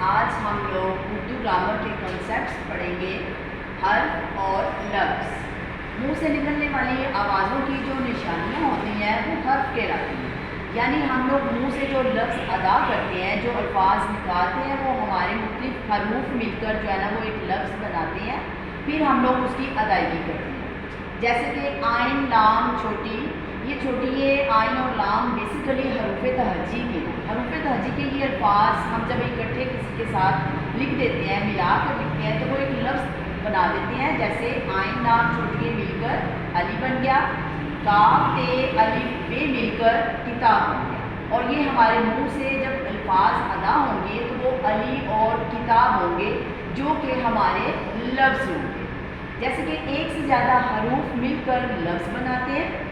آج ہم لوگ اردو گرامر کے کنسیپٹس پڑھیں گے۔ حرف اور لفظ، منہ سے نکلنے والی آوازوں کی جو نشانیاں ہوتی ہیں وہ حرف کہلاتی ہیں، یعنی ہم لوگ منہ سے جو لفظ ادا کرتے ہیں، جو الفاظ نکالتے ہیں، وہ ہمارے مختلف حروف مل کر جو ہے نا وہ ایک لفظ بناتے ہیں، پھر ہم لوگ اس کی ادائیگی کرتے ہیں۔ جیسے کہ آئن، لام، چھوٹی، یہ آئن اور لام بیسیکلی حروف تہجی کے ہیں۔ حروف تہجی کے یہ الفاظ ہم جب اکٹھے کسی کے ساتھ لکھ دیتے ہیں، ملا کر لکھتے ہیں، تو وہ ایک لفظ بنا دیتے ہیں۔ جیسے آئن، لام، چھوٹی مل کر علی بن گیا، کاف تے الف بے مل کر کتاب بن گیا۔ اور یہ ہمارے منہ سے جب الفاظ ادا ہوں گے تو وہ علی اور کتاب ہوں گے، جو کہ ہمارے لفظ ہوں گے۔ جیسے کہ ایک سے زیادہ حروف مل کر لفظ بناتے ہیں۔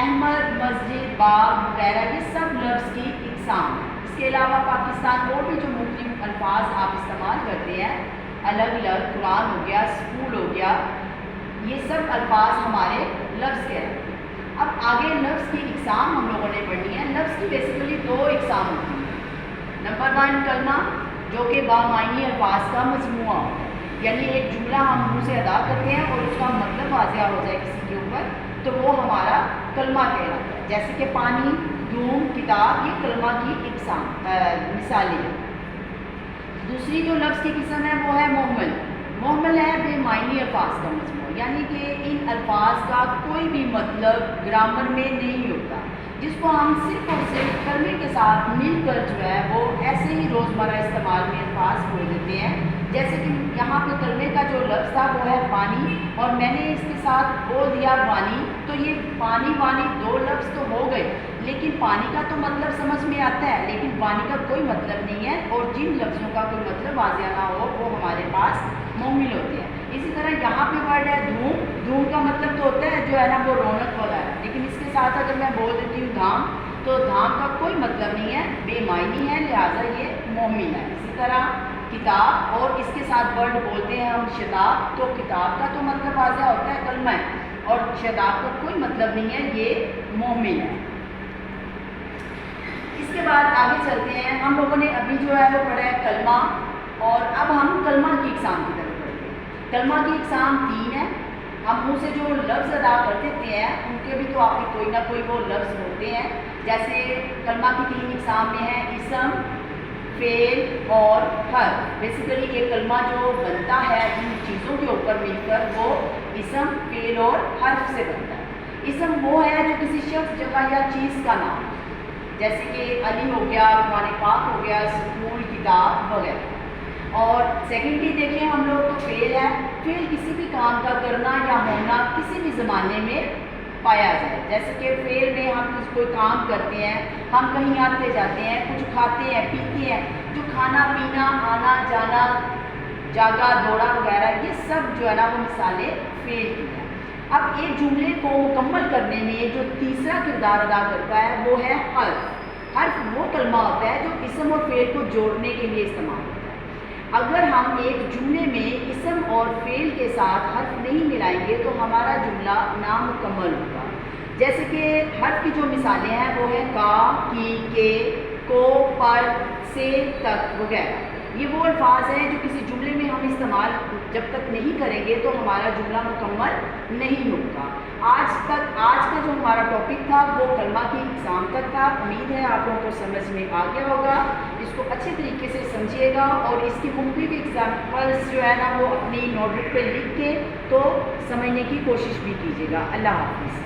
احمد، مسجد، باغ وغیرہ یہ سب لفظ کی اقسام ہیں۔ اس کے علاوہ پاکستان اور بھی جو مختلف الفاظ آپ استعمال کرتے ہیں، الگ الگ، قرآن ہو گیا، اسکول ہو گیا، یہ سب الفاظ ہمارے لفظ کے ہیں۔ اب آگے لفظ کی اقسام ہم لوگوں نے پڑھنی ہے۔ لفظ کی بیسیکلی دو اقسام ہوتی ہیں۔ نمبر 1 کلمہ، جو کہ بامعنی الفاظ کا مجموعہ ہوتا ہے، یعنی ایک جملہ ہم منہ سے ادا کرتے ہیں اور اس کا مطلب واضح ہو جائے کسی کے اوپر، تو وہ ہمارا کلمہ کہلاتا ہے۔ جیسے کہ پانی، دھوم، کتاب، یہ کلمہ کی اقسام مثالیں ہیں۔ دوسری جو لفظ کی قسم ہے وہ ہے محمل۔ محمل ہے بے معنی الفاظ کا مجموعہ، یعنی کہ ان الفاظ کا کوئی بھی مطلب گرامر میں نہیں ہوتا، جس کو ہم صرف اور صرف کلمے کے ساتھ مل کر جو ہے وہ ایسے ہی روزمرہ استعمال میں الفاظ بول دیتے ہیں۔ جیسے کہ یہاں پہ کلمے کا جو لفظ تھا وہ ہے پانی، اور میں نے اس کے ساتھ بول دیا وانی، تو یہ پانی وانی دو لفظ تو ہو گئے، لیکن پانی کا تو مطلب سمجھ میں آتا ہے، لیکن وانی کا کوئی مطلب نہیں ہے، اور جن لفظوں کا کوئی مطلب واضح نہ ہو وہ ہمارے پاس محمل ہوتے ہیں۔ اسی طرح یہاں پہ ورڈ ہے دھوم۔ دھوم کا مطلب تو ہوتا ہے جو ہے نا وہ رونق وغیرہ، لیکن اس کے ساتھ اگر میں بول دیتی ہوں دھام، تو دھام کا کوئی مطلب نہیں ہے، بے معنی ہے، لہٰذا یہ محمل ہے۔ اسی طرح کتاب، اور اس کے ساتھ ورڈ بولتے ہیں ہم شتاب، تو کتاب کا تو مطلب واضح ہوتا ہے، کلمہ ہے، اور شتاب کا کوئی مطلب نہیں ہے، یہ محمل ہے۔ اس کے بعد آگے چلتے ہیں۔ ہم لوگوں نے ابھی جو ہے وہ پڑھا ہے کلمہ، اور اب ہم کلمہ کی اقسام کی طرف پڑھتے ہیں۔ کلمہ کی اقسام 3 ہیں۔ ہم منہ سے جو لفظ ادا کر دیتے ہیں ان کے بھی تو آپ کے کوئی نہ کوئی وہ لفظ ہوتے ہیں۔ جیسے کلمہ کی 3 اقسام میں ہیں اسم، فعل اور حرف۔ بیسیکلی یہ کلمہ جو بنتا ہے ان چیزوں کے اوپر مل کر وہ اسم، فعل اور حرف سے بنتا ہے۔ اسم وہ ہے جو کسی شخص، جگہ یا چیز کا نام ہے، جیسے کہ علی ہو گیا، قرآن پاک ہو گیا، اسکول، کتاب وغیرہ۔ اور سیکنڈلی دیکھیں ہم لوگ تو فعل ہے۔ فعل کسی بھی کام کا کرنا یا ہونا کسی بھی زمانے میں پایا جائے۔ جیسے کہ فعل میں ہم کوئی کام کرتے ہیں، ہم کہیں آتے جاتے ہیں، کچھ کھاتے ہیں، پیتے ہیں، جو کھانا پینا، آنا جانا، جاگا دوڑا وغیرہ، یہ سب جو ہے نا وہ مثالیں فعل کی ہیں۔ اب ایک جملے کو مکمل کرنے میں جو تیسرا کردار ادا کرتا ہے وہ ہے حرف۔ حرف وہ کلمہ ہوتا ہے جو اسم اور فعل کو جوڑنے کے لیے استعمال ہوتا ہے۔ اگر ہم ایک جملے میں اسم اور فعل کے ساتھ حرف نہیں ملائیں گے تو ہمارا جملہ نامکمل ہوگا۔ جیسے کہ حرف کی جو مثالیں ہیں وہ ہیں کا، کی، کے، کو، پر، سے، تک وغیرہ۔ یہ وہ الفاظ ہیں جو کسی جملے میں ہم استعمال جب تک نہیں کریں گے تو ہمارا جملہ مکمل نہیں ہوگا۔ آج کا جو ہمارا ٹاپک تھا وہ کلمہ کی اقسام تک تھا۔ امید ہے آپ لوگوں کو سمجھ میں آ گیا ہوگا۔ اس کو اچھے طریقے سے سمجھیے گا، اور اس کی مختلف ایگزامپلس جو ہے نا وہ اپنی نوٹ بک پہ لکھ کے تو سمجھنے کی کوشش بھی کیجیے گا۔ اللہ حافظ۔